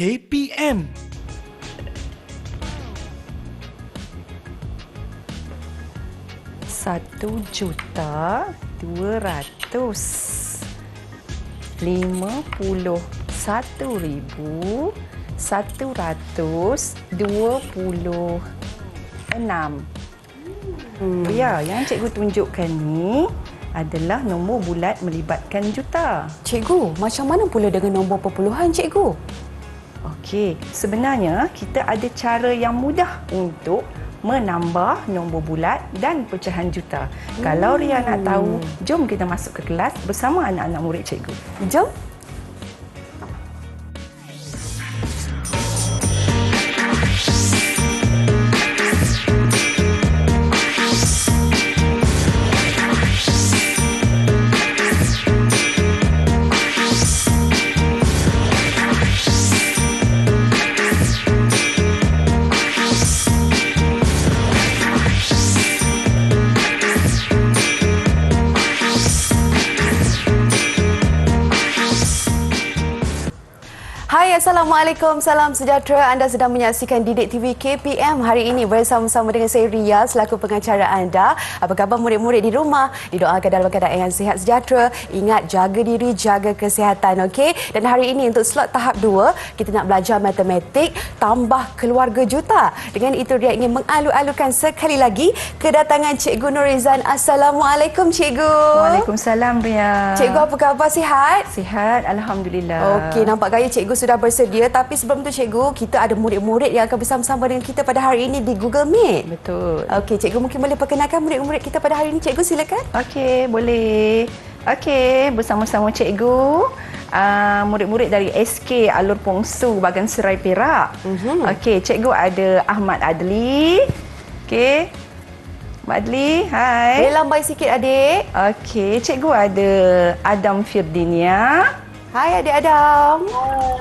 KPM. RM1,251,126. Ya, yang cikgu tunjukkan ni adalah nombor bulat melibatkan juta. Cikgu, macam mana pula dengan nombor perpuluhan, cikgu? Okey, sebenarnya kita ada cara yang mudah untuk menambah nombor bulat dan pecahan juta. Kalau Ria nak tahu, jom kita masuk ke kelas bersama anak-anak murid cikgu. Jom. Hai, Assalamualaikum, salam sejahtera. Anda sedang menyaksikan Didik TV KPM hari ini bersama-sama dengan saya Ria selaku pengacara anda. Apa khabar murid-murid di rumah? Didoakan dalam keadaan yang sihat sejahtera. Ingat, jaga diri, jaga kesihatan, okey? Dan hari ini untuk slot tahap 2, kita nak belajar matematik tambah keluarga juta. Dengan itu Ria ingin mengalu-alukan sekali lagi kedatangan Cikgu Nurizan. Assalamualaikum, Cikgu. Waalaikumsalam, Ria. Cikgu, apa khabar? Sihat? Sihat, alhamdulillah. Okey, nampak gaya cikgu sudah bersedia. Tapi sebelum tu cikgu, kita ada murid-murid yang akan bersama-sama dengan kita pada hari ini di Google Meet. Betul. Okey, cikgu mungkin boleh perkenalkan murid-murid kita pada hari ini. Cikgu, silakan. Okey, boleh. Okey, bersama-sama cikgu. Murid-murid dari SK Alur Pongsu, Bagan Serai Perak. Okey, cikgu ada Ahmad Adli. Okey. Mak Adli, hai. Boleh lambai sikit, adik. Okey, cikgu ada Adam Firdinia. Hai, adik Adam.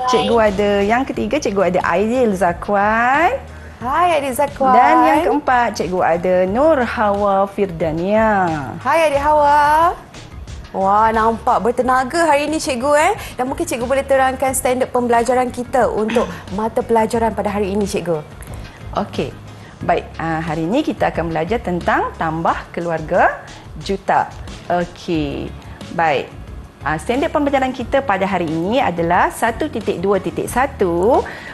Cikgu ada yang ketiga, cikgu ada Aidil Zakwan. Hai, adik Zakwan. Dan yang keempat, cikgu ada Nur Hawa Firdania. Hai, adik Hawa. Wah, nampak bertenaga hari ini cikgu Dan mungkin cikgu boleh terangkan standard pembelajaran kita untuk mata pelajaran pada hari ini, cikgu. Okey. Baik, hari ini kita akan belajar tentang tambah keluarga juta. Okey. Baik. Standard pembelajaran kita pada hari ini adalah 1.2.1,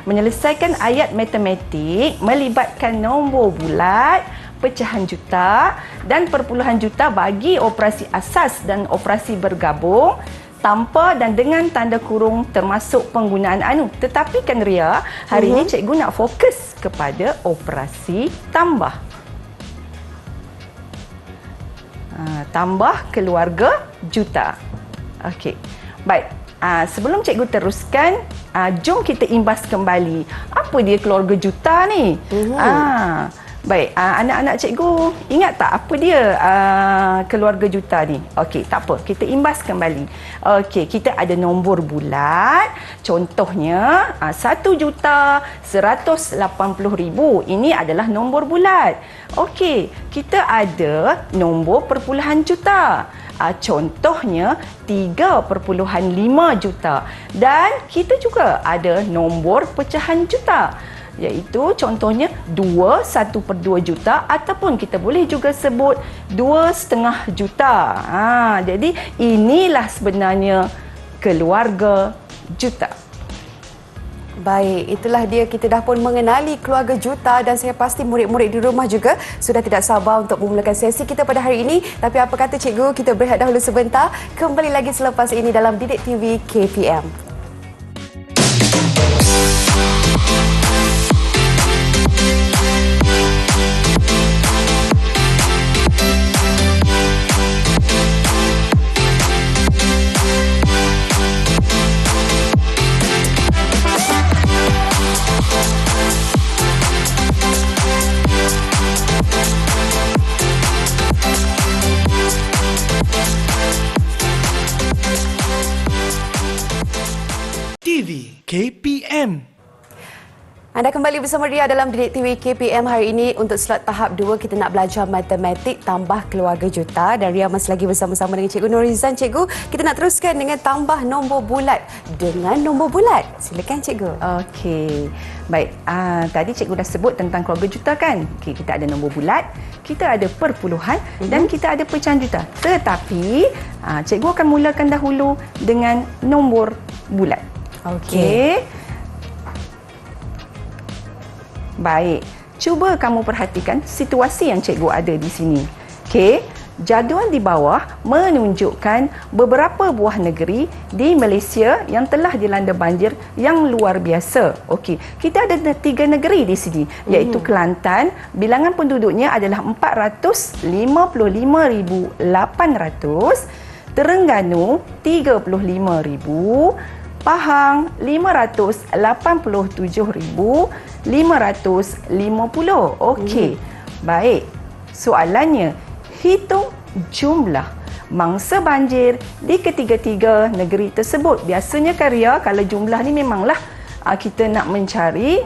menyelesaikan ayat matematik melibatkan nombor bulat, pecahan juta dan perpuluhan juta bagi operasi asas dan operasi bergabung tanpa dan dengan tanda kurung termasuk penggunaan anu. Tetapi kan Ria, hari ini cikgu nak fokus kepada operasi tambah. Tambah keluarga juta. Okey. Baik. Sebelum cikgu teruskan, jom kita imbas kembali. Apa dia keluarga juta ni? Baik, anak-anak cikgu ingat tak apa dia keluarga juta ni? Okey, tak apa. Kita imbas kembali. Okey, kita ada nombor bulat. Contohnya 1,180,000. Ini adalah nombor bulat. Okey, kita ada nombor perpuluhan juta. Contohnya 3,5 juta. Dan kita juga ada nombor pecahan juta, iaitu contohnya 1/2 juta ataupun kita boleh juga sebut 2,5 juta. Jadi inilah sebenarnya keluarga juta. Baik, itulah dia, kita dah pun mengenali keluarga juta dan saya pasti murid-murid di rumah juga sudah tidak sabar untuk memulakan sesi kita pada hari ini. Tapi apa kata cikgu, kita berehat dahulu sebentar. Kembali lagi selepas ini dalam Didik TV KPM. TV KPM. Anda kembali bersama Ria dalam Didik TV KPM hari ini. Untuk slot tahap 2 kita nak belajar matematik tambah keluarga juta, dan Ria masih lagi bersama-sama dengan Cikgu Norizan. Cikgu, kita nak teruskan dengan tambah nombor bulat dengan nombor bulat. Silakan Cikgu. Okey. Baik, tadi cikgu dah sebut tentang keluarga juta kan? Okey, kita ada nombor bulat, kita ada perpuluhan dan kita ada pecahan juta. Tetapi cikgu akan mulakan dahulu dengan nombor bulat. Okey. Baik, cuba kamu perhatikan situasi yang cikgu ada di sini. Okey, jadual di bawah menunjukkan beberapa buah negeri di Malaysia yang telah dilanda banjir yang luar biasa. Okey, kita ada 3 negeri di sini, iaitu Kelantan, bilangan penduduknya adalah 455,800, Terengganu 35,000, Pahang 587,550. Okey. Baik. Soalannya, hitung jumlah mangsa banjir di ketiga-tiga negeri tersebut. Biasanya kan Ria, kalau jumlah ni memanglah kita nak mencari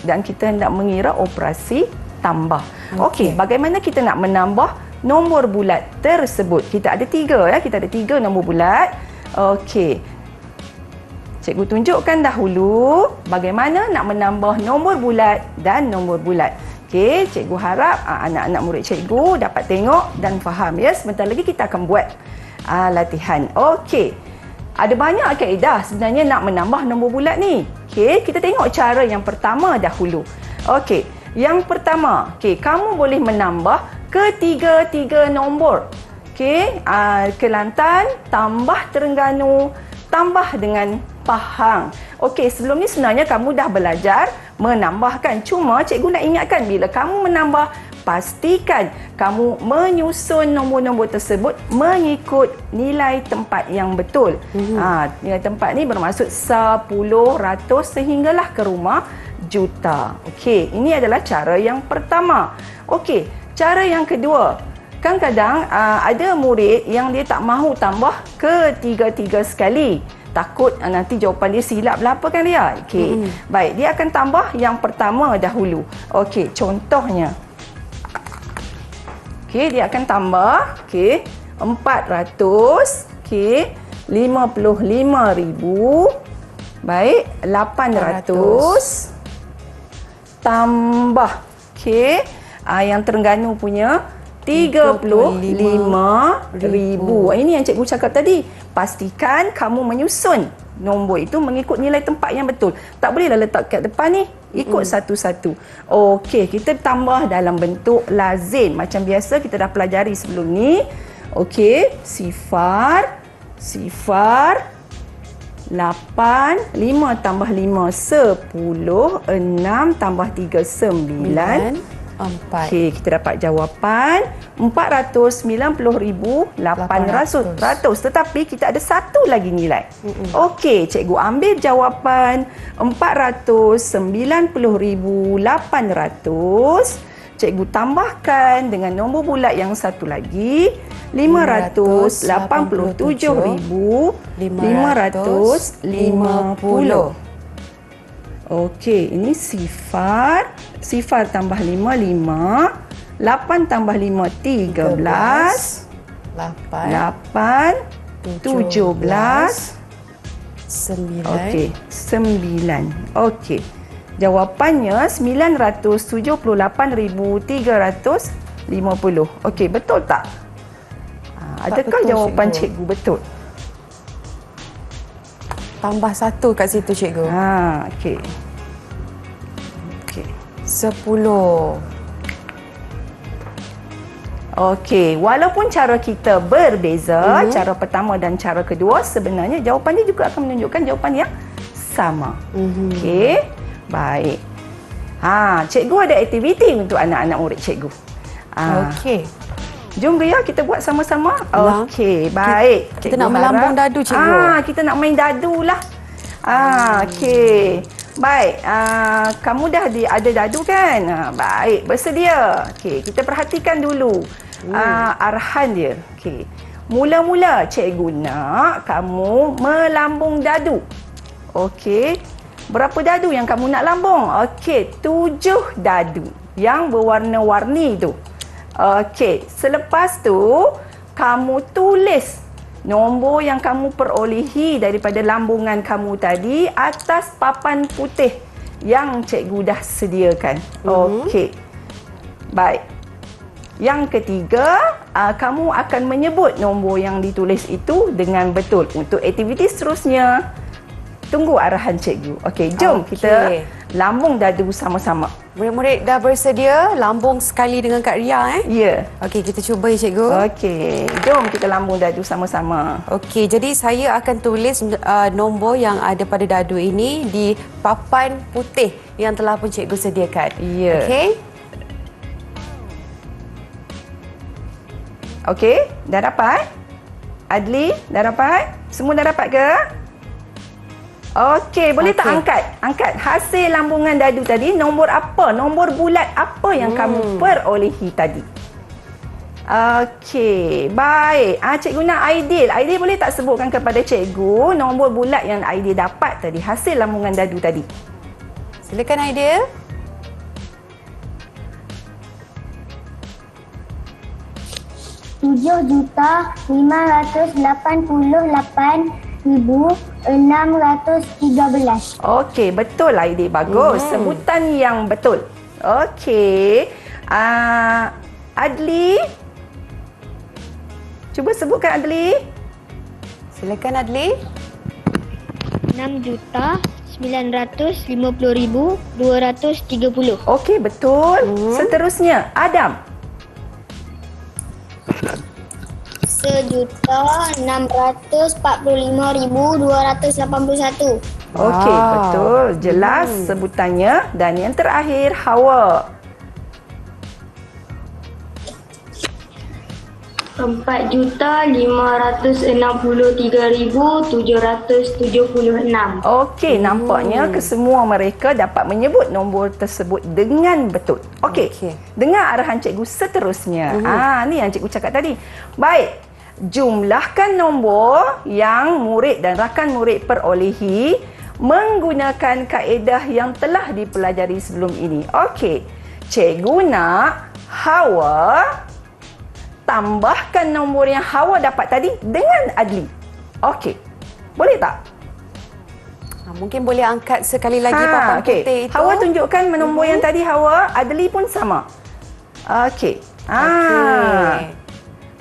dan kita nak mengira operasi tambah. Okey, bagaimana kita nak menambah nombor bulat tersebut? Kita ada 3 ya, kita ada 3 nombor bulat. Okey. Cikgu tunjukkan dahulu bagaimana nak menambah nombor bulat dan nombor bulat. Okey, cikgu harap anak-anak murid cikgu dapat tengok dan faham ya. Sebentar lagi kita akan buat latihan. Okey. Ada banyak kaedah sebenarnya nak menambah nombor bulat ni. Okey, kita tengok cara yang pertama dahulu. Okey, yang pertama, okey, kamu boleh menambah ketiga-tiga nombor. Okey, Kelantan tambah Terengganu tambah dengan Pahang. Okey, sebelum ni sebenarnya kamu dah belajar menambahkan. Cuma cikgu nak ingatkan, bila kamu menambah, pastikan kamu menyusun nombor-nombor tersebut mengikut nilai tempat yang betul. Nilai tempat ni bermaksud 10, ratus sehinggalah ke rumah juta. Okey, ini adalah cara yang pertama. Okey, cara yang kedua. Kadang-kadang ada murid yang dia tak mahu tambah ketiga-tiga sekali. Takut nanti jawapan dia silap lah apa kan dia. Okey. Baik, dia akan tambah yang pertama dahulu. Okey, contohnya. Okey, dia akan tambah, okey, 400, okey, 55,000. Baik, 800 tambah, okey, yang Terengganu punya 35,000. Ini yang cikgu cakap tadi. Pastikan kamu menyusun nombor itu mengikut nilai tempat yang betul. Tak bolehlah letak kat depan ni. Ikut satu-satu. Okey, kita tambah dalam bentuk lazim. Macam biasa kita dah pelajari sebelum ni. Okey, sifar, 8, 5 tambah 5, 10, 6 tambah 3, 9, 4. Okey, kita dapat jawapan 490,800. Tetapi kita ada satu lagi nilai. Okey, cikgu ambil jawapan 490,800. Cikgu tambahkan dengan nombor bulat yang satu lagi, 587,550. Okey, ini sifar tambah 5, 8 tambah 5, 13, 8, 17, 9. Okey, 9. Okey. Jawapannya 978,350. Okey, betul tak? Adakah betul, jawapan cikgu betul? Tambah 1 kat situ cikgu. Okey. Okey. 10. Okey, walaupun cara kita berbeza, cara pertama dan cara kedua, sebenarnya jawapan dia juga akan menunjukkan jawapan yang sama. Okey, baik. Cikgu ada aktiviti untuk anak-anak murid cikgu. Okey. Jom Ria, kita buat sama-sama. Okey, baik. Kita nak melambung dadu cikgu. Kita nak main dadu lah. Okey. Baik, kamu dah ada dadu kan? Baik, bersedia. Okey, kita perhatikan dulu arahan dia. Okey. Mula-mula cikgu nak kamu melambung dadu. Okey. Berapa dadu yang kamu nak lambung? Okey, 7 dadu yang berwarna-warni tu. Okey, selepas tu kamu tulis nombor yang kamu perolehi daripada lambungan kamu tadi atas papan putih yang cikgu dah sediakan. Okey. Baik. Yang ketiga, kamu akan menyebut nombor yang ditulis itu dengan betul. Untuk aktiviti seterusnya, tunggu arahan cikgu. Okey, jom kita lambung dadu sama-sama. Murid-murid dah bersedia lambung sekali dengan Kak Ria Ya. Okey, kita cuba ya cikgu. Okey, jom kita lambung dadu sama-sama. Okey, jadi saya akan tulis nombor yang ada pada dadu ini di papan putih yang telah pun cikgu sediakan. Ya. Okey. Okey, dah dapat? Adli, dah dapat? Semua dah dapat ke? Okey, boleh tak angkat hasil lambungan dadu tadi, nombor apa? Nombor bulat apa yang kamu perolehi tadi? Okey, baik. Cikgu nak Aidil. Aidil boleh tak sebutkan kepada cikgu nombor bulat yang Aidil dapat tadi, hasil lambungan dadu tadi? Silakan Aidil. RM7,588,613. Okey, betul Aidil. Bagus. Sebutan yang betul. Okey. Adli. Cuba sebutkan Adli. Silakan Adli. RM6,950,230. Okey, betul. Seterusnya, Adam. RM1,645,281. Okey, betul. Jelas sebutannya. Dan yang terakhir, Hawa. RM4,563,776. Okey, nampaknya kesemua mereka dapat menyebut nombor tersebut dengan betul. Okey, dengar arahan cikgu seterusnya. Ni yang cikgu cakap tadi. Baik, jumlahkan nombor yang murid dan rakan murid perolehi menggunakan kaedah yang telah dipelajari sebelum ini. Okey, cikgu nak Hawa tambahkan nombor yang Hawa dapat tadi dengan Adli. Okey, boleh tak? Mungkin boleh angkat sekali lagi papan putih itu. Hawa tunjukkan nombor yang tadi Hawa. Adli pun sama. Okey.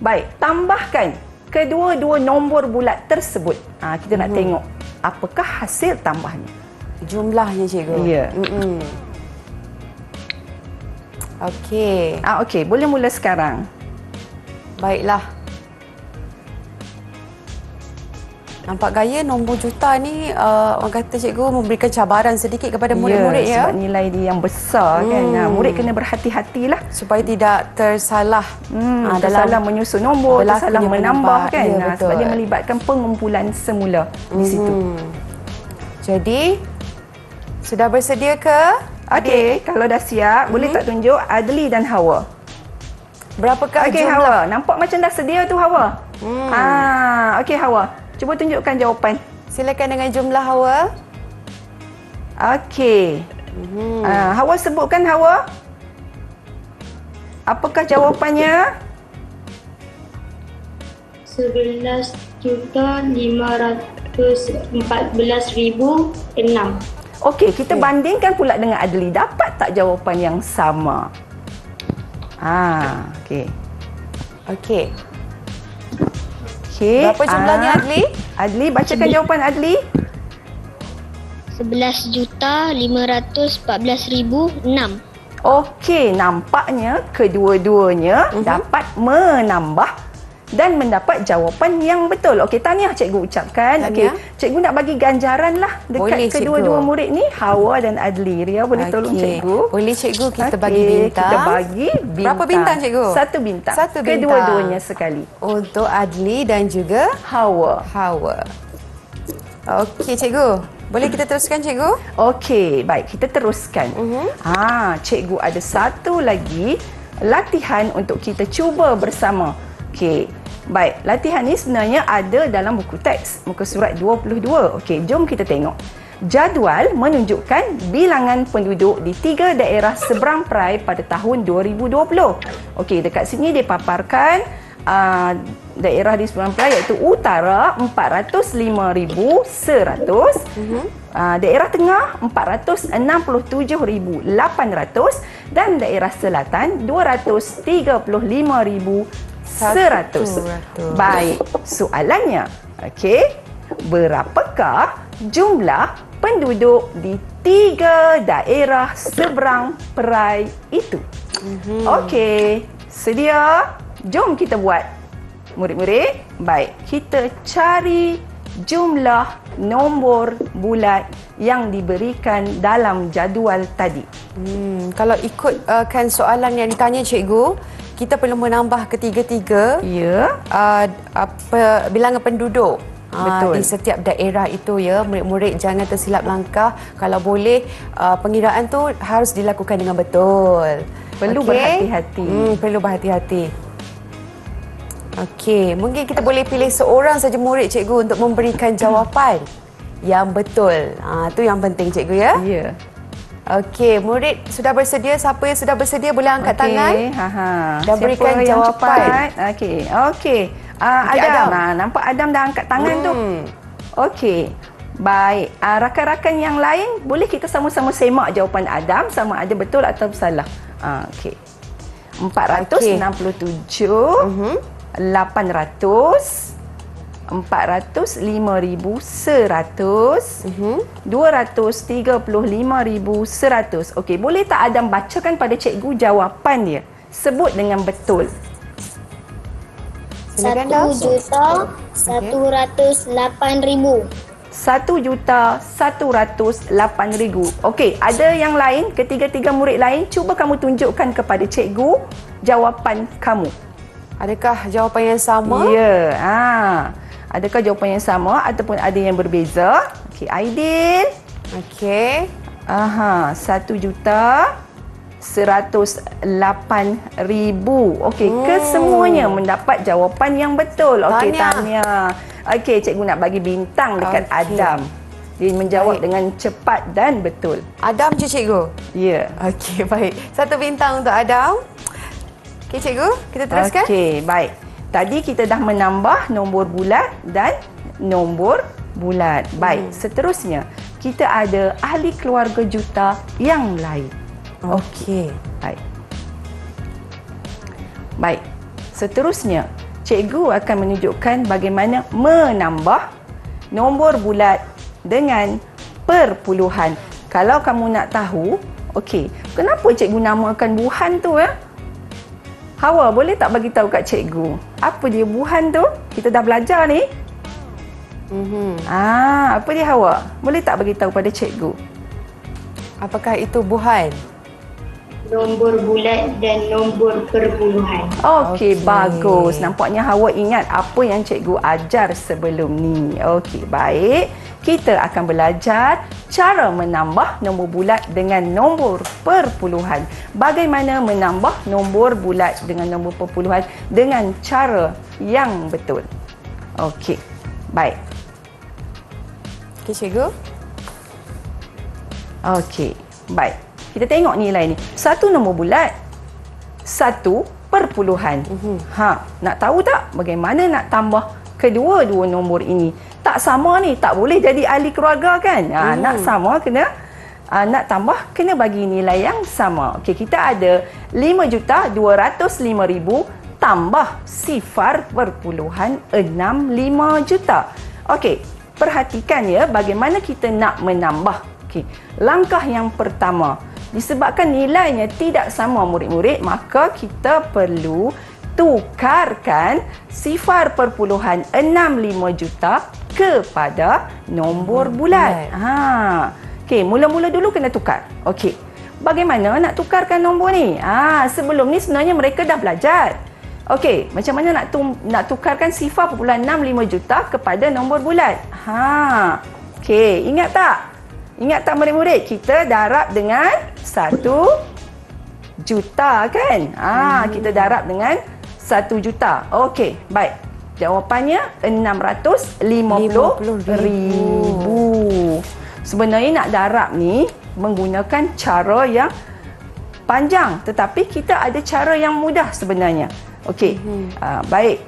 Baik, tambahkan kedua-dua nombor bulat tersebut. Kita nak tengok apakah hasil tambahnya. Jumlahnya cikgu. Ya. Okey. Okey, boleh mula sekarang. Baiklah. Nampak gaya nombor juta ni orang kata cikgu memberikan cabaran sedikit kepada murid-murid ya. Sebab nilai dia yang besar kan. Murid kena berhati-hatilah supaya tidak tersalah tersalah menyusun nombor, tersalah menambah kan. Ya, Sebab dia melibatkan pengumpulan semula di situ. Jadi sudah bersedia ke? Okey, kalau dah siap, boleh tak tunjuk Adli dan Hawa? Berapakah Okey, jumlah? Hawa. Nampak macam dah sedia tu Hawa. Okey Hawa. Cuba tunjukkan jawapan. Silakan dengan jumlah Hawa. Okey. Hawa sebutkan Hawa. Apakah jawapannya? 11,514,006. Okey, kita bandingkan pula dengan Adli. Dapat tak jawapan yang sama? Okey. Okey. Okey. Berapa jumlahnya Adli? Adli, bacakan jawapan Adli. 11,514,006. Okey, nampaknya kedua-duanya dapat menambah dan mendapat jawapan yang betul. Okey, tahniah cikgu ucapkan. Okey, cikgu nak bagi ganjaran lah dekat kedua-dua murid ni, Hawa dan Adli. Ria boleh tolong cikgu? Boleh cikgu, kita bagi bintang. Kita bagi bintang. Berapa bintang cikgu? 1 bintang. 1 bintang. Kedua-duanya sekali. Untuk Adli dan juga Hawa. Okey cikgu. Boleh kita teruskan cikgu? Okey, baik, kita teruskan. Cikgu ada satu lagi latihan untuk kita cuba bersama. Okey. Baik, latihan ni sebenarnya ada dalam buku teks, muka surat 22. Okey, jom kita tengok. Jadual menunjukkan bilangan penduduk di 3 daerah seberang perai pada tahun 2020. Okey, dekat sini dia paparkan daerah di seberang perai iaitu utara 405,100, daerah tengah 467,800 dan daerah selatan 235,100. Baik, soalannya, okey, berapakah jumlah penduduk di 3 daerah seberang perai itu? Okey, sedia? Jom kita buat. Murid-murid, baik, kita cari jumlah nombor bulat yang diberikan dalam jadual tadi. Kalau ikutkan soalan yang ditanya cikgu, kita perlu menambah ketiga-tiga Ya. bilangan penduduk. Betul. Di setiap daerah itu ya, murid-murid jangan tersilap langkah. Kalau boleh pengiraan tu harus dilakukan dengan betul. Perlu berhati-hati. Perlu berhati-hati. Okey, mungkin kita boleh pilih seorang saja murid cikgu untuk memberikan jawapan yang betul. Tu yang penting cikgu ya. Ya. Okey, murid sudah bersedia? Siapa yang sudah bersedia boleh angkat tangan. Dan Siapa berikan yang jawapan. cepat? Okey. Adam. Nampak Adam dah angkat tangan tu. Okey. Baik. Rakan-rakan yang lain, boleh kita sama-sama semak jawapan Adam sama ada betul atau salah. Okey. 467, 800, 405,100, 235,100. Okey, boleh tak Adam bacakan pada cikgu jawapan dia? Sebut dengan betul. Silakan dah. 1,108,000. 1,108,000. Okey, ada yang lain, ketiga-tiga murid lain, cuba kamu tunjukkan kepada cikgu jawapan kamu. Adakah jawapan yang sama? Ya. Adakah jawapan yang sama ataupun ada yang berbeza? Okey, Aidil. Okey. 1,108,000. Okey, kesemuanya mendapat jawapan yang betul. Okey, tahniah. Okey, cikgu nak bagi bintang dekat Adam. Dia menjawab dengan cepat dan betul. Adam je cikgu? Ya. Okey, baik. 1 bintang untuk Adam. Okey cikgu, kita teruskan. Okey, baik. Tadi kita dah menambah nombor bulat dan nombor bulat. Baik, seterusnya kita ada ahli keluarga juta yang lain. Okey. Baik, seterusnya cikgu akan menunjukkan bagaimana menambah nombor bulat dengan perpuluhan. Kalau kamu nak tahu, okey, kenapa cikgu namakan buhan tu ya? Hawa, boleh tak bagi tahu kat cikgu? Apa dia buhan tu? Kita dah belajar ni. Apa dia Hawa? Boleh tak bagi tahu pada cikgu? Apakah itu buhan? Nombor bulat dan nombor perpuluhan. Okey, bagus. Nampaknya Hawa ingat apa yang cikgu ajar sebelum ni. Okey, baik. Kita akan belajar cara menambah nombor bulat dengan nombor perpuluhan. Bagaimana menambah nombor bulat dengan nombor perpuluhan dengan cara yang betul. Okey, baik. Okey cikgu. Okey, baik. Kita tengok nilai ni. Satu nombor bulat, satu perpuluhan. Nak tahu tak bagaimana nak tambah kedua-dua nombor ini? Tak sama ni, tak boleh jadi ahli keluarga kan? Nak sama kena, nak tambah kena bagi nilai yang sama. Okey, kita ada 5,205,000 tambah 0,65 juta. Okey, perhatikan ya bagaimana kita nak menambah. Okey, langkah yang pertama, disebabkan nilainya tidak sama murid-murid, maka kita perlu tukarkan 0,65 juta kepada nombor bulat. Okey, mula-mula dulu kena tukar. Okey, bagaimana nak tukarkan nombor ni? Sebelum ni sebenarnya mereka dah belajar. Okey, macam mana nak tukarkan 0,65 juta kepada nombor bulat? Okey, ingat tak? Ingat tak murid-murid? Kita darab dengan 1 juta kan? Kita darab dengan 1 juta. Okey, baik. Jawapannya 650,000. Sebenarnya nak darab ni menggunakan cara yang panjang, tetapi kita ada cara yang mudah sebenarnya. Okey. Baik.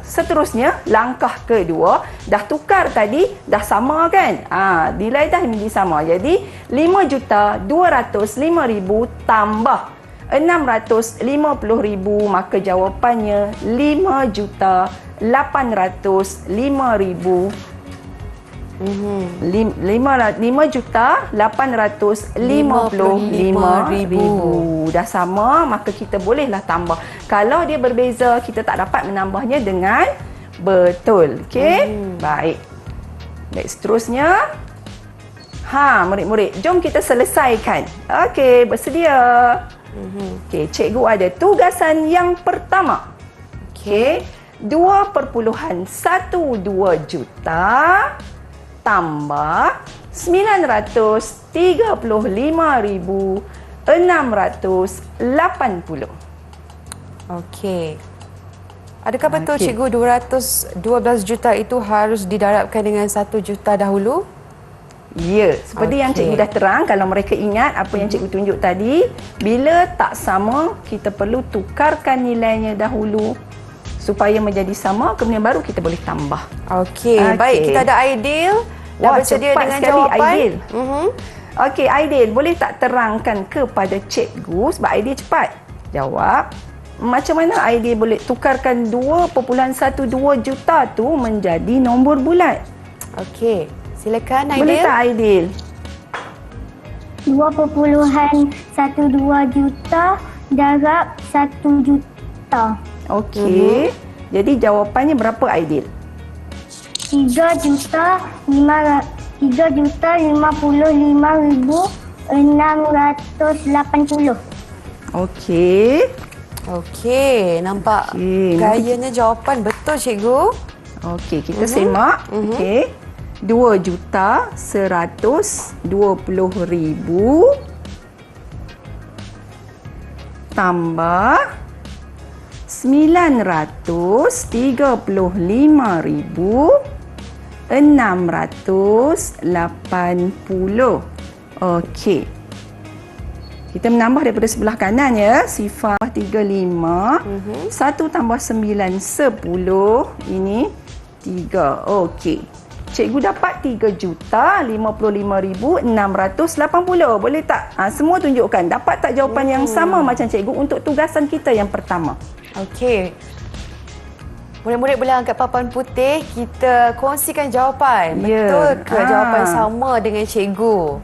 Seterusnya langkah kedua, dah tukar tadi, dah sama kan? Nilai dah menjadi sama. Jadi 5,205,000 tambah 650,000, maka jawapannya 5,805,000. 5,855,000. Dah sama, maka kita bolehlah tambah. Kalau dia berbeza, kita tak dapat menambahnya dengan betul. Okey? Baik. Baik, seterusnya. Murid-murid, jom kita selesaikan. Okey, bersedia? Okey, cikgu ada tugasan yang pertama. Okey, 2.12 juta tambah 935,680. Okey. Adakah betul cikgu 212 juta itu harus didarabkan dengan 1 juta dahulu? Ya, seperti yang cikgu dah terang, kalau mereka ingat apa yang cikgu tunjuk tadi, bila tak sama, kita perlu tukarkan nilainya dahulu supaya menjadi sama, kemudian baru kita boleh tambah. Okey, baik, kita ada Aidil. Dah bersedia dengan jawapan? Aidil. Okey, Aidil, boleh tak terangkan kepada cikgu, sebab Aidil cepat jawab, macam mana Aidil boleh tukarkan 2.12 juta tu menjadi nombor bulat? Okey, silakan Aidil. Boleh tak Aidil? 2.12 juta darab 1 juta. Okey. Jadi jawapannya berapa Aidil? 3,55,680. Okey. Okey, nampak gayanya jawapan betul cikgu. Okey, kita semak. Okey. 2,120,000 tambah 935,680. Okey. Kita menambah daripada sebelah kanan ya. Sifar 35. 1 tambah 9, 10. Ini 3. Okey. Cikgu dapat 3,55,680. Boleh tak? Semua tunjukkan. Dapat tak jawapan yang sama macam cikgu untuk tugasan kita yang pertama? Okey. Murid-murid boleh angkat papan putih. Kita kongsikan jawapan. Betul ke jawapan sama dengan cikgu?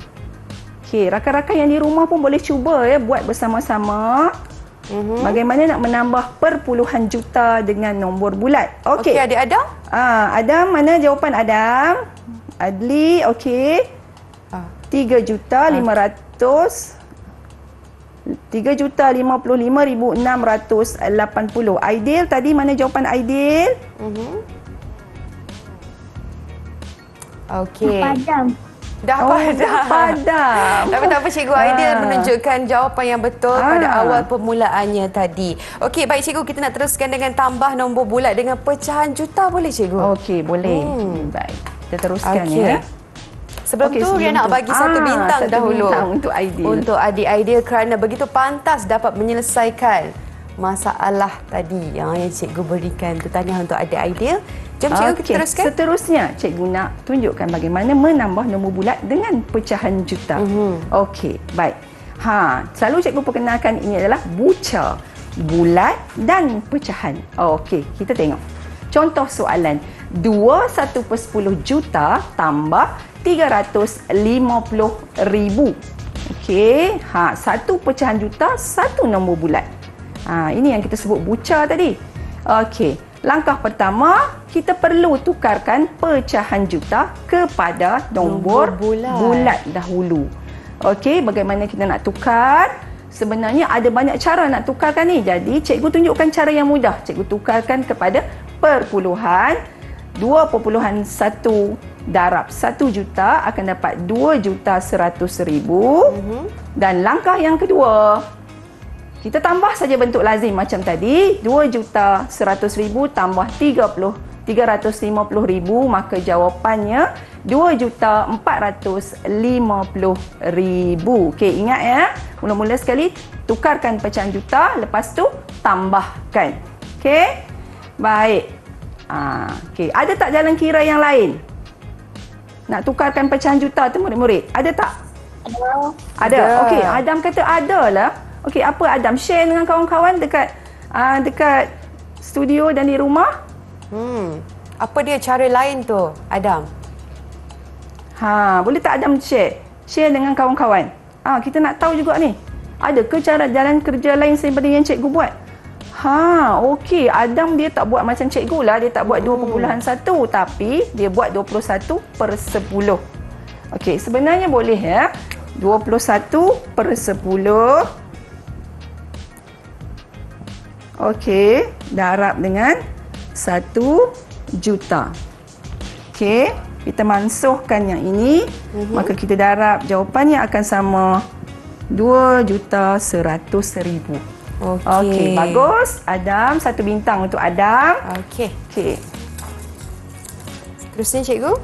Okey, rakan-rakan yang di rumah pun boleh cuba ya buat bersama-sama. Bagaimana nak menambah perpuluhan juta dengan nombor bulat. Okey. Okey, adik Adam? Adam, mana jawapan Adam? Adli, okey. 3,55,680. Aidil, tadi mana jawapan Aidil? Okey. Padam. Dah Dah padam. Tapi tak apa, cikgu Aidil menunjukkan jawapan yang betul pada awal permulaannya tadi. Okey, baik cikgu, kita nak teruskan dengan tambah nombor bulat dengan pecahan juta, boleh cikgu? Okey, boleh. Baik, kita teruskan ya. Sebelum tu, Ria nak bagi satu bintang dahulu bintang untuk Aidil. Untuk adik Aidil kerana begitu pantas dapat menyelesaikan masalah tadi yang cikgu berikan. Itu tahniah untuk adik Aidil. Jom cikgu, kita teruskan. Seterusnya, cikgu nak tunjukkan bagaimana menambah nombor bulat dengan pecahan juta. Okey, baik. Selalu cikgu perkenalkan ini adalah buca, bulat dan pecahan. Okey, kita tengok. Contoh soalan. 21/10 juta tambah 350,000. Okey, satu pecahan juta, satu nombor bulat. Ini yang kita sebut buca tadi. Okey. Langkah pertama, kita perlu tukarkan pecahan juta kepada nombor bulat dahulu. Okey, bagaimana kita nak tukar? Sebenarnya ada banyak cara nak tukarkan ni. Jadi, cikgu tunjukkan cara yang mudah. Cikgu tukarkan kepada perpuluhan. 2.1 darab 1 juta akan dapat 2,100,000. Dan langkah yang kedua, kita tambah saja bentuk lazim macam tadi. 2,100,000 tambah RM350,000, maka jawapannya RM2,450,000. Okey, ingat ya. Mula-mula sekali tukarkan pecahan juta, lepas tu tambahkan. Okey? Baik. Okey, ada tak jalan kira yang lain? Nak tukarkan pecahan juta tu murid-murid? Ada tak? Ada. Okey, Adam kata ada lah. Okey, apa Adam share dengan kawan-kawan dekat studio dan di rumah? Apa dia cara lain tu, Adam? Boleh tak Adam share? Share dengan kawan-kawan. Kita nak tahu juga ni. Ada ke cara jalan kerja lain daripada yang cikgu buat? Okey. Adam dia tak buat macam cikgu lah. Dia tak buat 2.1 tapi dia buat 21/10. Okey, sebenarnya boleh ya. 21/10. Okey, darab dengan 1 juta. Okey, kita mansuhkan yang ini, maka kita darab jawapannya akan sama 2,100,000. Okey, bagus. Adam, 1 bintang untuk Adam. Okey. Okey. Terusnya cikgu.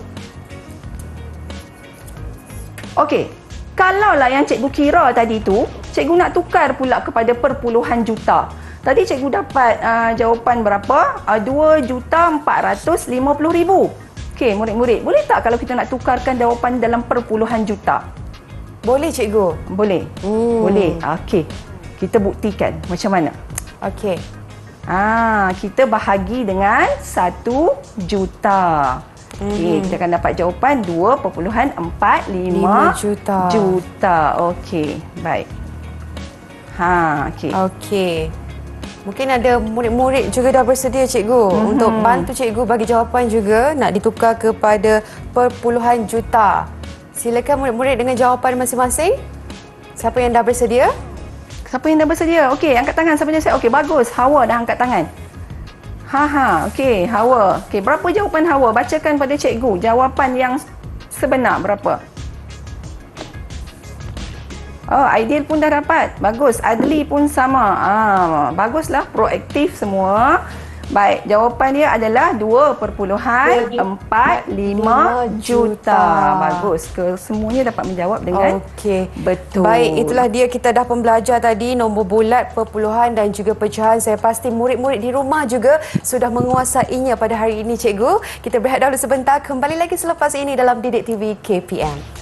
Okey. Kalaulah yang cikgu kira tadi tu, cikgu nak tukar pula kepada perpuluhan juta. Tadi cikgu dapat jawapan berapa? 2,450,000. Okey, murid-murid, boleh tak kalau kita nak tukarkan jawapan dalam perpuluhan juta? Boleh cikgu? Boleh. Boleh. Okey. Kita buktikan macam mana. Okey. Kita bahagi dengan 1 juta. Okey, kita akan dapat jawapan 2,450 juta. Okey, baik. Okey. Okey. Mungkin ada murid-murid juga dah bersedia cikgu untuk bantu cikgu bagi jawapan juga nak ditukar kepada perpuluhan juta. Silakan murid-murid dengan jawapan masing-masing. Siapa yang dah bersedia? Siapa yang dah bersedia? Okey, angkat tangan siapa yang siap. Okey, bagus. Hawa dah angkat tangan. Okey, Hawa. Okey, berapa jawapan Hawa? Bacakan pada cikgu. Jawapan yang sebenar berapa? Aidil pun dah dapat. Bagus. Adli pun sama. Baguslah. Proaktif semua. Baik. Jawapan dia adalah 2,45 juta. Bagus. Semuanya dapat menjawab dengan betul. Baik. Itulah dia, kita dah pembelajar tadi nombor bulat, perpuluhan dan juga pecahan. Saya pasti murid-murid di rumah juga sudah menguasainya pada hari ini cikgu. Kita berehat dahulu sebentar. Kembali lagi selepas ini dalam Didik TV KPM.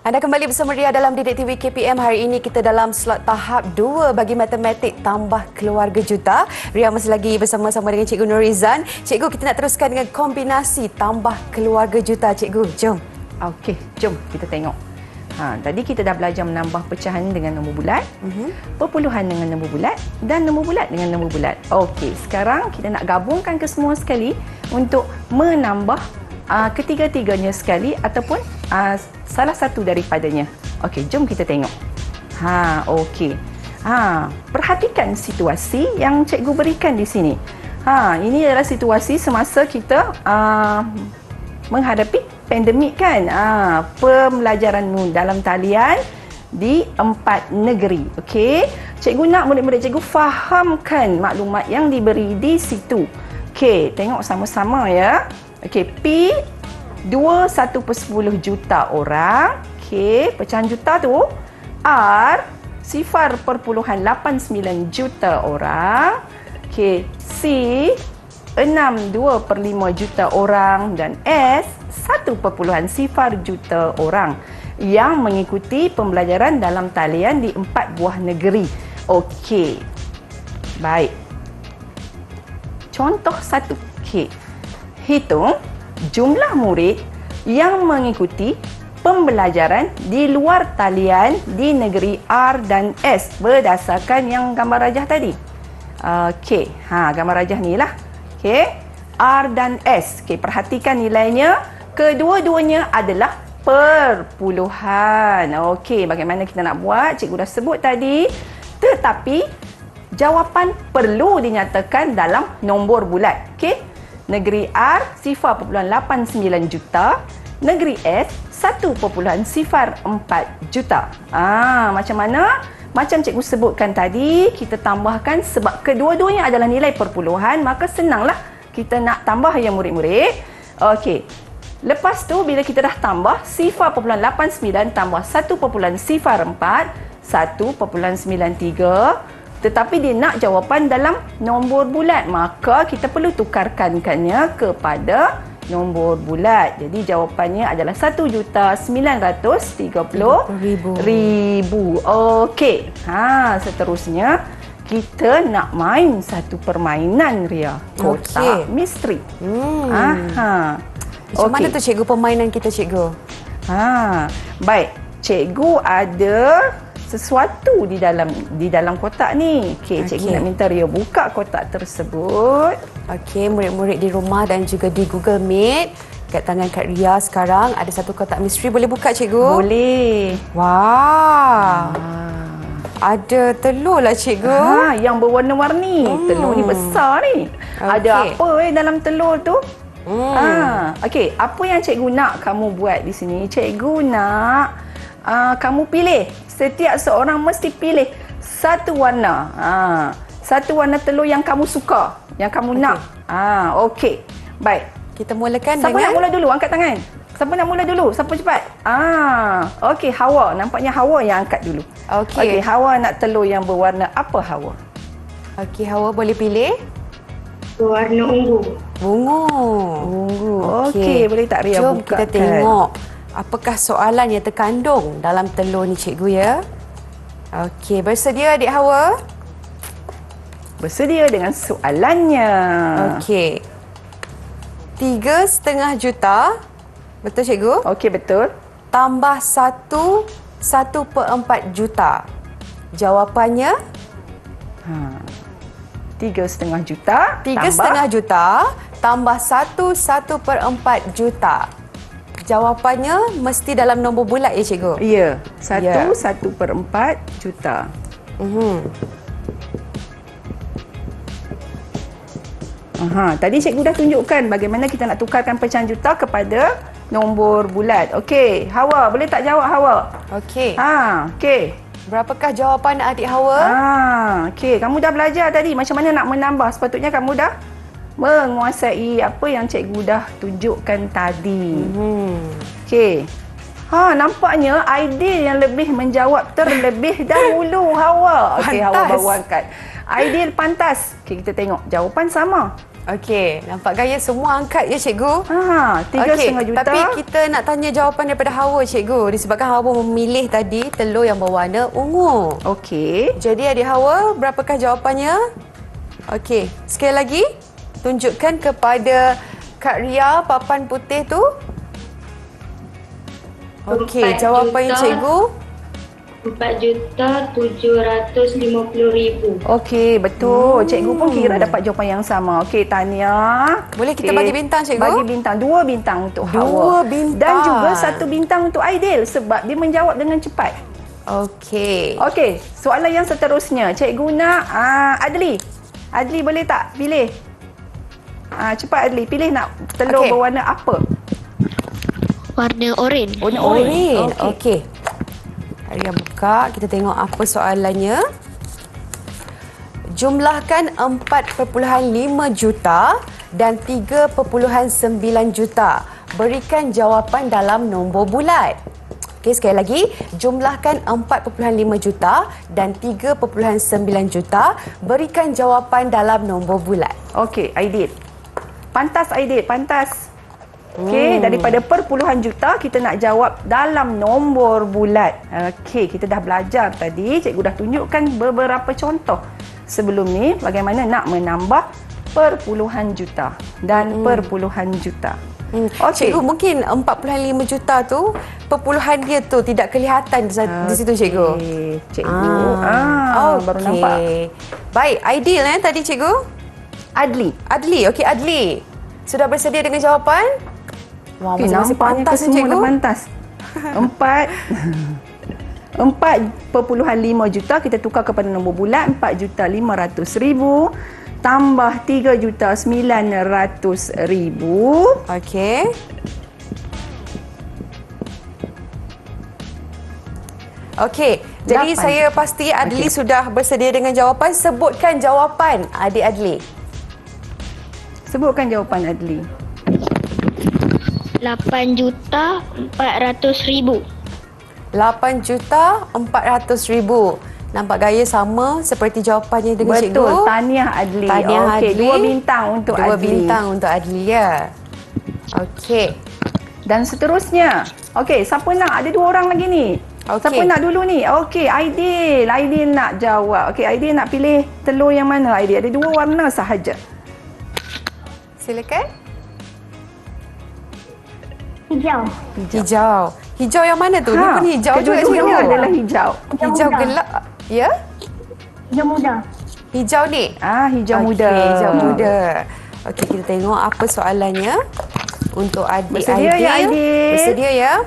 Anda kembali bersama Ria dalam Didik TV KPM. Hari ini kita dalam slot tahap 2 bagi matematik tambah keluarga juta. Ria masih lagi bersama-sama dengan Cikgu Nurizan. Cikgu, kita nak teruskan dengan kombinasi tambah keluarga juta. Cikgu, jom. Okey, jom kita tengok. Tadi kita dah belajar menambah pecahan dengan nombor bulat, perpuluhan dengan nombor bulat dan nombor bulat dengan nombor bulat. Okey, sekarang kita nak gabungkan ke semua sekali untuk menambah ketiga-tiganya sekali ataupun salah satu daripadanya. Okey, jom kita tengok. Okey. Perhatikan situasi yang cikgu berikan di sini. Ini adalah situasi semasa kita menghadapi pandemik kan. Pembelajaranmu dalam talian di 4 negeri. Okey. Cikgu nak murid-murid cikgu fahamkan maklumat yang diberi di situ. Okey, tengok sama-sama ya. Okey, P 21/10 juta orang. Okey, pecahan juta tu. R 0.89 juta orang. Okey, C 62/5 juta orang dan S 1.0 juta orang yang mengikuti pembelajaran dalam talian di 4 buah negeri. Okey. Baik. Contoh 1. Okey. Hitung jumlah murid yang mengikuti pembelajaran di luar talian di negeri R dan S berdasarkan yang gambar rajah tadi. Okey, gambar rajah ni lah. Okey, R dan S. Okey, perhatikan nilainya. Kedua-duanya adalah perpuluhan. Okey, bagaimana kita nak buat? Cikgu dah sebut tadi. Tetapi jawapan perlu dinyatakan dalam nombor bulat. Okey. Negeri R 0.89 juta, negeri S 1.04 juta. Macam mana? Macam cikgu sebutkan tadi, kita tambahkan sebab kedua-duanya adalah nilai perpuluhan, maka senanglah kita nak tambah yang murid-murid. Okey. Lepas tu bila kita dah tambah 0.89 tambah 1.04 1.93, tetapi dia nak jawapan dalam nombor bulat, maka kita perlu tukarkannya kepada nombor bulat. Jadi jawapannya adalah 1,930,000. Okey. Seterusnya kita nak main satu permainan, Ria. Kotak misteri. Macam mana tu cikgu permainan kita, cikgu? Baik. Cikgu ada sesuatu di dalam kotak ni. Okey, cikgu nak minta Ria buka kotak tersebut. Okey, murid-murid di rumah dan juga di Google Meet, kat tangan Kak Ria sekarang ada satu kotak misteri. Boleh buka, cikgu? Boleh. Wah. Ada telur lah, cikgu. Yang berwarna-warni. Telur ni besar ni. Ada apa dalam telur tu? Okey, apa yang cikgu nak kamu buat di sini? Cikgu nak kamu pilih. Setiap seorang mesti pilih satu warna. Satu warna telur yang kamu suka, yang kamu nak. Okey. Baik. Kita mulakan Siapa nak mula dulu? Angkat tangan. Siapa nak mula dulu? Siapa cepat? Okey, Hawa. Nampaknya Hawa yang angkat dulu. Okey, Hawa nak telur yang berwarna apa, Hawa? Okey, Hawa boleh pilih? Warna ungu. Ungu. Okey, boleh tak Ria Jom bukakan? kita tengok apakah soalan yang terkandung dalam telur ni, cikgu, ya. Okey, bersedia adik Hawa? Bersedia dengan soalannya. Okey. 3,5 juta. Betul, cikgu? Okey, betul. Tambah 1/4 juta. Jawapannya? 3,5 juta. 3,5 juta tambah 1/4 juta. Jawapannya mesti dalam nombor bulat, ya, cikgu? Ya, 1/4 juta. Tadi cikgu dah tunjukkan bagaimana kita nak tukarkan pecahan juta kepada nombor bulat. Okey, Hawa, boleh tak jawab, Hawa? Okey. Okey. Berapakah jawapan adik Hawa? Okey, kamu dah belajar tadi macam mana nak menambah. Sepatutnya kamu dah menguasai apa yang cikgu dah tunjukkan tadi. Okey. Nampaknya Aidil yang lebih menjawab terlebih dahulu, Hawa. Okey, Hawa baru angkat. Aidil pantas. Okey, kita tengok jawapan sama. Okey, nampak gaya semua angkat, ya, cikgu? 3,5 juta. Tapi kita nak tanya jawapan daripada Hawa, cikgu. Disebabkan Hawa memilih tadi telur yang berwarna ungu. Okey. Jadi adik Hawa, berapakah jawapannya? Okey, sekali lagi tunjukkan kepada Kak Ria papan putih tu. Okey, jawapan cikgu? 4,750,000. Okey, betul. Cikgu pun kira dapat jawapan yang sama. Okey, tahniah. Boleh kita bagi bintang, cikgu? Bagi bintang. 2 bintang untuk Hawa. 2 bintang. Dan juga 1 bintang untuk Aidil sebab dia menjawab dengan cepat. Okey. Okey, soalan yang seterusnya. Cikgu nak Adli. Adli boleh tak pilih? Cepat Adli, pilih nak telur berwarna apa? Warna oranye. Warna oranye. Okey. Ria buka, kita tengok apa soalannya. Jumlahkan 4,5 juta dan 3,9 juta. Berikan jawapan dalam nombor bulat. Okey, sekali lagi. Jumlahkan 4,5 juta dan 3,9 juta. Berikan jawapan dalam nombor bulat. Okey, Aidil. Pantas Aidil, pantas. Okey, daripada perpuluhan juta kita nak jawab dalam nombor bulat. Okey, kita dah belajar tadi. Cikgu dah tunjukkan beberapa contoh sebelum ni bagaimana nak menambah perpuluhan juta dan perpuluhan juta. Okey. Cikgu, mungkin 4.5 juta tu perpuluhan dia tu tidak kelihatan di situ, cikgu. Cikgu. Baru nampak. Baik, Aidil tadi cikgu. Adli. Adli, okey Adli. Sudah bersedia dengan jawapan? Wah, masing-masing nampaknya pantas kesemua cikgu. dah pantas. 4.5 juta kita tukar kepada nombor bulat 4,500,000 tambah 3,900,000. Okey. Okey, jadi 8 saya pasti Adli sudah bersedia dengan jawapan. Sebutkan jawapan, Adik Adli. Sebutkan jawapan Adli. 8,400,000. 8,400,000. Nampak gaya sama seperti jawapannya dengan cikgu. Betul, tahniah Adli. Tahniah Okey, Adli. 2 bintang untuk Dua Adli. bintang untuk Adli, ya. Okey. Dan seterusnya. Okey, siapa nak? Ada 2 orang lagi ni. Okey. Siapa nak dulu ni? Okey, Aidil. Aidil nak jawab. Okey, Aidil nak pilih telur yang mana, Aidil? Ada 2 warna sahaja. Silakan. Hijau. Hijau. Hijau yang mana tu? Dia pun hijau juga, cikgu. Kedua-duanya adalah hijau. Hijau muda. gelap. Ya? Hijau muda. Hijau ni. Hijau Okey, muda. Hijau muda. Okey, kita tengok apa soalannya untuk adik Bersedia Aidil. ya, Aidil? Bersedia ya?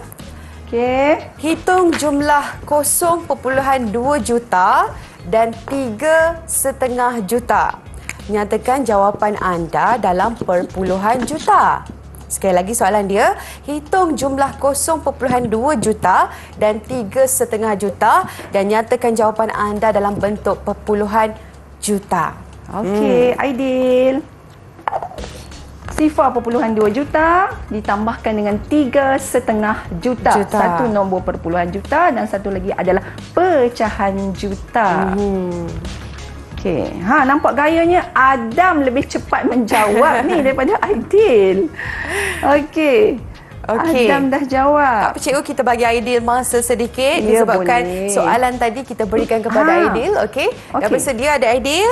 Okey. Hitung jumlah 0.2 juta dan 3,5 juta. Nyatakan jawapan anda dalam perpuluhan juta. Sekali lagi soalan dia, hitung jumlah 0.2 juta dan 3,5 juta dan nyatakan jawapan anda dalam bentuk perpuluhan juta. Okey, Aidil. 0.2 juta ditambahkan dengan 3,5 juta. Satu nombor perpuluhan juta dan satu lagi adalah pecahan juta. Okey. Nampak gayanya Adam lebih cepat menjawab ni daripada Aidil. Okey. Adam dah jawab. Tak apa cikgu, kita bagi Aidil masa sedikit Ya, disebabkan boleh. soalan tadi kita berikan kepada Aidil. Okey. Dah bersedia ada Aidil?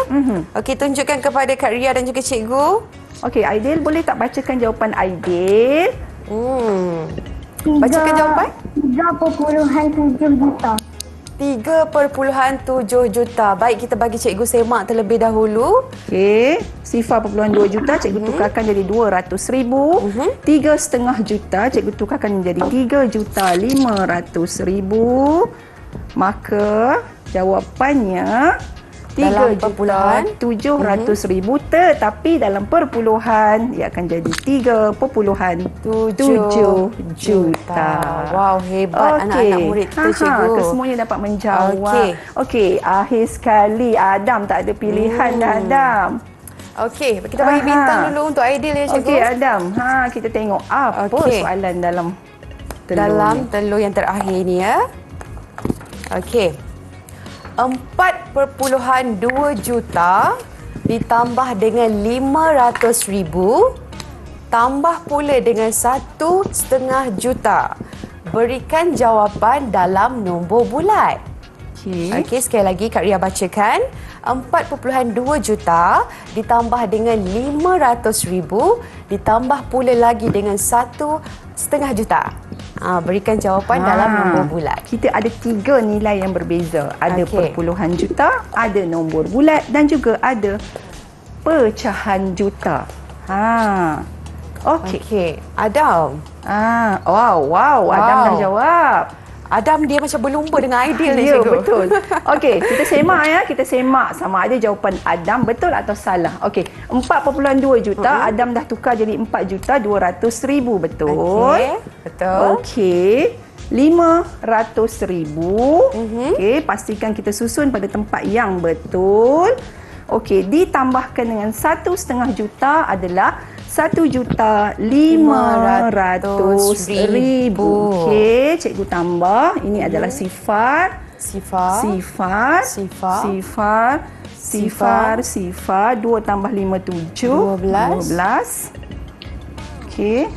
Okey, tunjukkan kepada Kak Ria dan juga cikgu. Okey, Aidil boleh tak bacakan jawapan Aidil? Bacakan jawapan. 3.7 juta. 3.7 juta. Baik, kita bagi cikgu semak terlebih dahulu. Okey, 0.2 juta cikgu tukarkan jadi 200,000. 3,5 juta cikgu tukarkan menjadi 3,500,000. Maka jawapannya Dalam perpuluhan 3,700,000 tetapi dalam perpuluhan ia akan jadi 3.7 juta. Wow, hebat anak-anak murid kita, cikgu. Kesemuanya dapat menjawab. Okey. Okey, akhir sekali Adam tak ada pilihan dah, Adam. Okey, kita bagi bintang dulu untuk Aidil ya, cikgu. Okey, Adam. Kita tengok apa soalan dalam telur dalam ni. telur yang terakhir ni ya. Okey. 4.2 juta ditambah dengan 500,000 tambah pula dengan 1,5 juta. Berikan jawapan dalam nombor bulat. Okey, sekali lagi Kak Ria bacakan. 4.2 juta ditambah dengan 500,000 ditambah pula lagi dengan 1,5 juta. Berikan jawapan dalam nombor bulat. Kita ada 3 nilai yang berbeza. Ada Okey. perpuluhan juta, ada nombor bulat dan juga ada pecahan juta. Okey. Okey, Adam. Wow, Adam dah jawab. Adam dia macam berlumba dengan Aidil ni, Ya, cikgu. betul. Okey, kita semak ya. Kita semak sama ada jawapan Adam betul atau salah. Okey, 4.2 juta, Adam dah tukar jadi 4,200,000, betul? Okey, betul. Okey, 500,000. Okey, pastikan kita susun pada tempat yang betul. Okey, ditambahkan dengan 1,5 juta adalah 1,500,000. Okey, cikgu tambah. Ini adalah sifar. Sifar. Sifar. 2 tambah 5, 7. 12. Okey.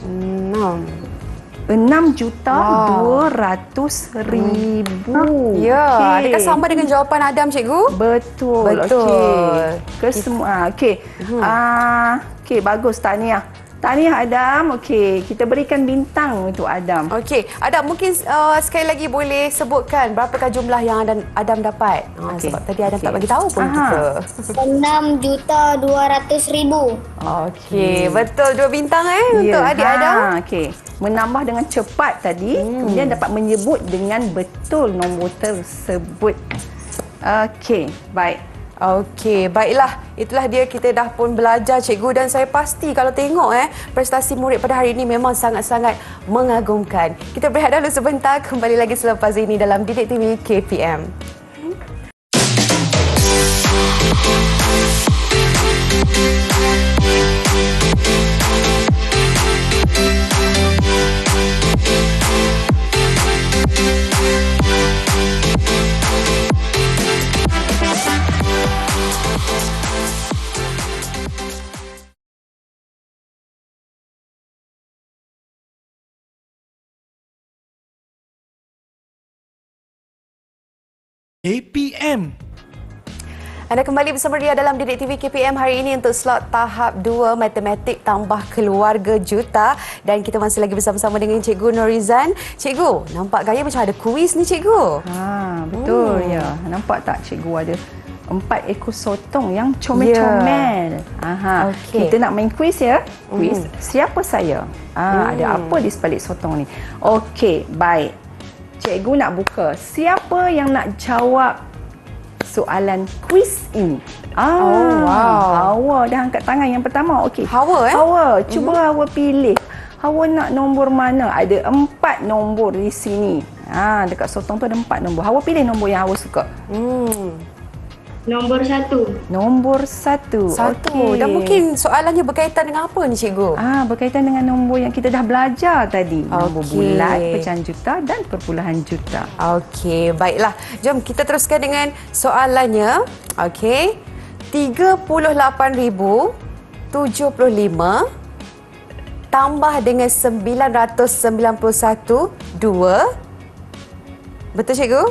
6,200,000. Ya, adakah sama dengan jawapan Adam, cikgu? Betul. Betul. Okey. Okey, bagus tahniah. Tahniah Adam. Okey, kita berikan bintang untuk Adam. Okey, Adam mungkin sekali lagi boleh sebutkan berapakah jumlah yang Adam dapat? Okey. Sebab tadi Adam tak Okey. bagi tahu pun Aha. kita. 6,200,000. Okey, betul 2 bintang untuk adik Adam. Okey. Menambah dengan cepat tadi, kemudian dapat menyebut dengan betul nombor tersebut. Okey, baik. Okey, baiklah. Itulah dia, kita dah pun belajar cikgu, dan saya pasti kalau tengok prestasi murid pada hari ini memang sangat-sangat mengagumkan. Kita berehat dahulu sebentar, kembali lagi selepas ini dalam Didik TV KPM. KPM. Anda kembali bersama Ria dalam Didik TV KPM hari ini untuk slot tahap 2 Matematik tambah Keluarga Juta, dan kita masih lagi bersama-sama dengan Cikgu Norizan. Cikgu, nampak gaya macam ada kuis ni cikgu. Betul ya. Nampak tak cikgu ada 4 ekor sotong yang comel-comel. Okey. Kita nak main kuis ya. Kuis siapa saya? Ada apa di sebalik sotong ni? Okey, baik. Cikgu nak buka. Siapa yang nak jawab soalan kuis ini? Hawa dah angkat tangan yang pertama. Okey. Hawa Hawa, cuba Hawa pilih. Hawa nak nombor mana? Ada 4 nombor di sini. Dekat sotong tu ada 4 nombor. Hawa pilih nombor yang Hawa suka. Nombor 1. Nombor 1. Satu. Dan mungkin soalannya berkaitan dengan apa ni cikgu? Berkaitan dengan nombor yang kita dah belajar tadi. Nombor Okey. bulat, pecahan juta dan perpuluhan juta. Okey, baiklah. Jom kita teruskan dengan soalannya. Okey. 38,075 tambah dengan 991 2. Betul cikgu?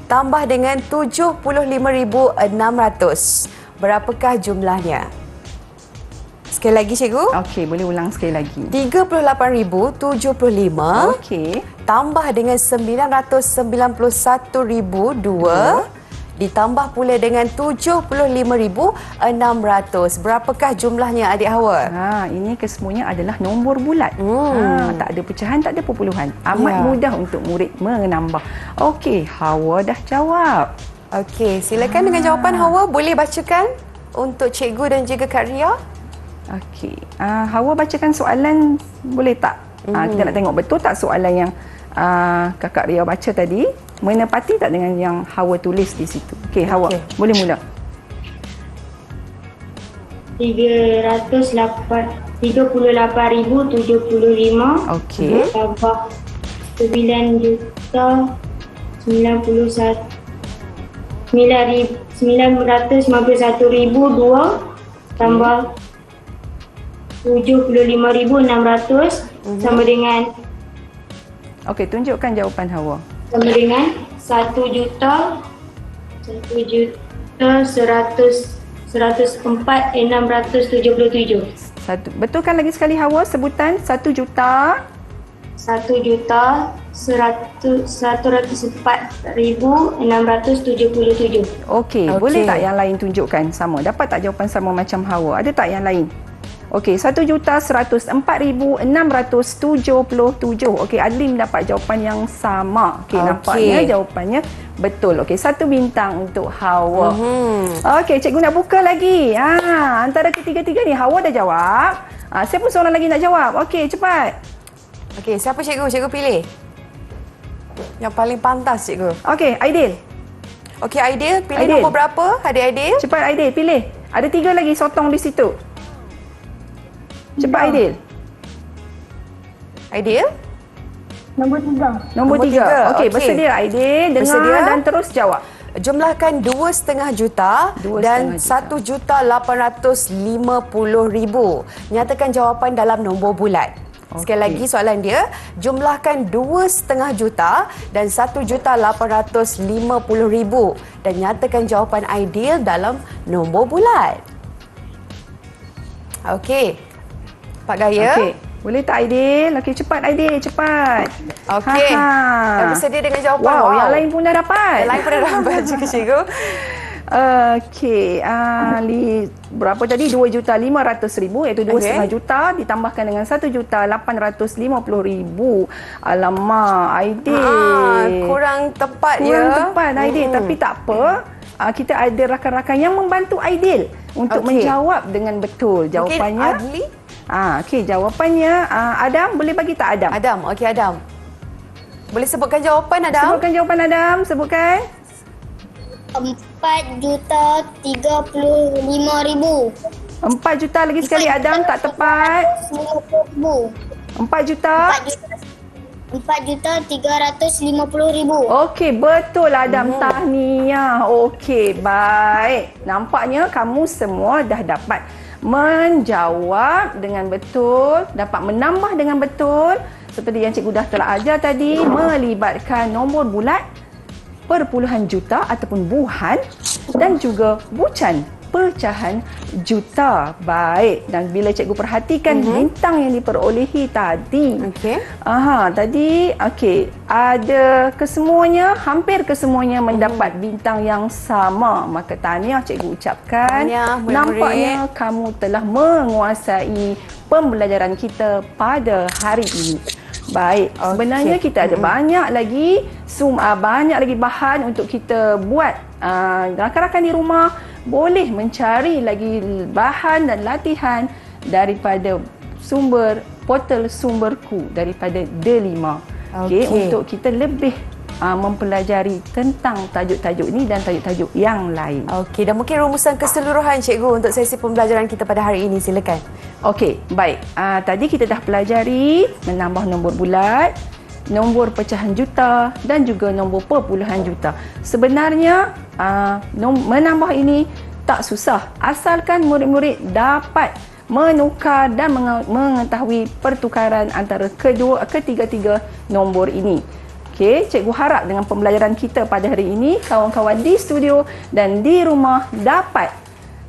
Tambah dengan 75,600. Berapakah jumlahnya? Sekali lagi cikgu. Okey, boleh ulang sekali lagi. 38,075 Okey. tambah dengan 991,002 ditambah pula dengan 75,600. Berapakah jumlahnya adik Hawa? Ini kesemuanya adalah nombor bulat. Tak ada pecahan, tak ada perpuluhan. Amat Ya. mudah untuk murid menambah. Okey, Hawa dah jawab. Okey, silakan dengan jawapan Hawa. Boleh bacakan untuk cikgu dan juga Kak Ria? Okey. Hawa bacakan soalan boleh tak? Kita nak tengok betul tak soalan yang Kakak Ria baca tadi? Menepati tak dengan yang Hawa tulis di situ? Okey, Hawa. Okey. Boleh mula. 38,075 Okey. tambah 9,951,002 tambah 75,600 sama dengan Okey, tunjukkan jawapan Hawa. 1,104,677. Betulkan lagi sekali Hawa sebutan 1 juta. 1,104,677. Okey, Okey. boleh tak yang lain tunjukkan sama? Dapat tak jawapan sama macam Hawa? Ada tak yang lain? Okey, 1,104,677. Okey, Adlim dapat jawapan yang sama. Okey, nampaknya jawapannya betul. Okey, 1 bintang untuk Hawa. Okey, cikgu nak buka lagi. Antara ketiga-tiga ni Hawa dah jawab. Siapa seorang lagi nak jawab? Okey, cepat. Okey, siapa cikgu? Cikgu pilih. Yang paling pantas cikgu. Okey, Aidil. Okey, Aidil. Pilih Aidil. nombor berapa? Adik Aidil. Cepat Aidil, pilih. Ada 3 lagi sotong di situ. Cepat Aidil. Aidil. Nombor 3. Nombor Nombor 3. tiga. Okey, Okey. bersedia Aidil. Dengar Bersedia. dan terus jawab. Jumlahkan 2,5 juta 2,5 dan juta. 1,850,000. Nyatakan jawapan dalam nombor bulat. Sekali Okey. lagi soalan dia, jumlahkan 2,5 juta dan 1,850,000 dan nyatakan jawapan ideal dalam nombor bulat. Okey. Pak Gaya. Okey. Boleh tak Aidil? Okey, cepat Aidil, cepat. Okey. Dah bersedia dengan jawapan. Wow, yang lain pun dah dapat. Yang lain pun dah dapat juga cikgu. Okey, berapa tadi? 2,500,000 iaitu 2,5 juta ditambahkan dengan 1,850,000. Alamak, Aidil. Kurang tepat ya. Kurang tepat Aidil, tapi tak apa. Kita ada rakan-rakan yang membantu Aidil untuk menjawab dengan betul. Jawapannya Adli? Okey, jawapannya Adam, boleh bagi tak Adam? Adam, okey Adam. Boleh sebutkan jawapan Adam? Sebutkan jawapan Adam, sebutkan. 4,35,000. 4 juta lagi sekali Adam, tak tepat. 4 juta. 4,350,000. Okey, betul Adam. Tahniah. Okey, baik. Nampaknya kamu semua dah dapat menjawab dengan betul, dapat menambah dengan betul. Seperti yang cikgu dah telah ajar tadi, melibatkan nombor bulat, perpuluhan juta ataupun buhan dan juga bucan pecahan juta. Baik, dan bila cikgu perhatikan bintang yang diperolehi tadi. Okey. Tadi okey, ada kesemuanya, hampir kesemuanya mendapat bintang yang sama. Maka tahniah cikgu ucapkan. Tahniah, murid-murid. Nampaknya kamu telah menguasai pembelajaran kita pada hari ini. Baik, sebenarnya kita ada banyak lagi banyak lagi bahan untuk kita buat. Rakan-rakan di rumah boleh mencari lagi bahan dan latihan daripada portal sumberku daripada Delima. Okey, untuk kita lebih mempelajari tentang tajuk-tajuk ini dan tajuk-tajuk yang lain. Okey, dan mungkin rumusan keseluruhan cikgu untuk sesi pembelajaran kita pada hari ini, silakan. Okey, baik. Tadi kita dah pelajari menambah nombor bulat, nombor pecahan juta dan juga nombor perpuluhan juta. Sebenarnya menambah ini tak susah, asalkan murid-murid dapat menukar dan mengetahui pertukaran antara ketiga-tiga nombor ini. Okey, cikgu harap dengan pembelajaran kita pada hari ini, kawan-kawan di studio dan di rumah dapat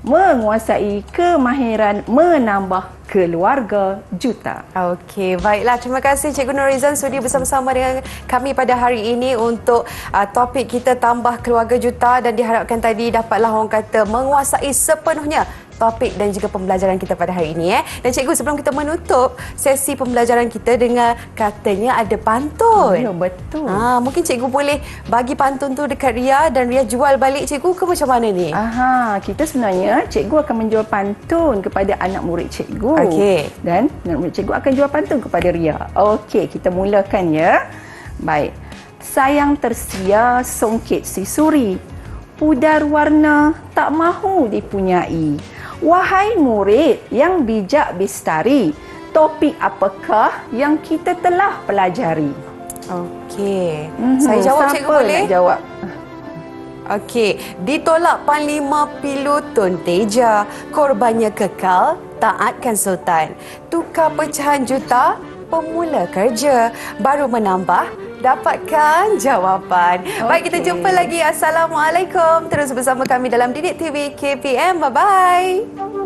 menguasai kemahiran menambah keluarga juta. Okey, baiklah. Terima kasih Cikgu Norizan sudi bersama-sama dengan kami pada hari ini untuk topik kita tambah keluarga juta, dan diharapkan tadi dapatlah orang kata menguasai sepenuhnya topik dan juga pembelajaran kita pada hari ini. Dan cikgu, sebelum kita menutup sesi pembelajaran kita dengan katanya ada pantun. Ya, betul. Mungkin cikgu boleh bagi pantun tu dekat Ria dan Ria jual balik cikgu ke macam mana ni? Kita sebenarnya cikgu akan menjual pantun kepada anak murid cikgu. Okey. Dan anak murid cikgu akan jual pantun kepada Ria. Okey, kita mulakan ya. Baik. Sayang tersia songket si suri, pudar warna tak mahu dipunyai. Wahai murid yang bijak bestari, topik apakah yang kita telah pelajari? Okey. Saya jawab cikgu Siapa boleh? nak jawab? Okey, ditolak Panglima Pilotun Teja, korbannya kekal, taatkan Sultan. Tukar pecahan juta, pemula kerja, baru menambah, dapatkan jawapan. Baik, kita jumpa lagi. Assalamualaikum. Terus bersama kami dalam Didik TV KPM. Bye-bye.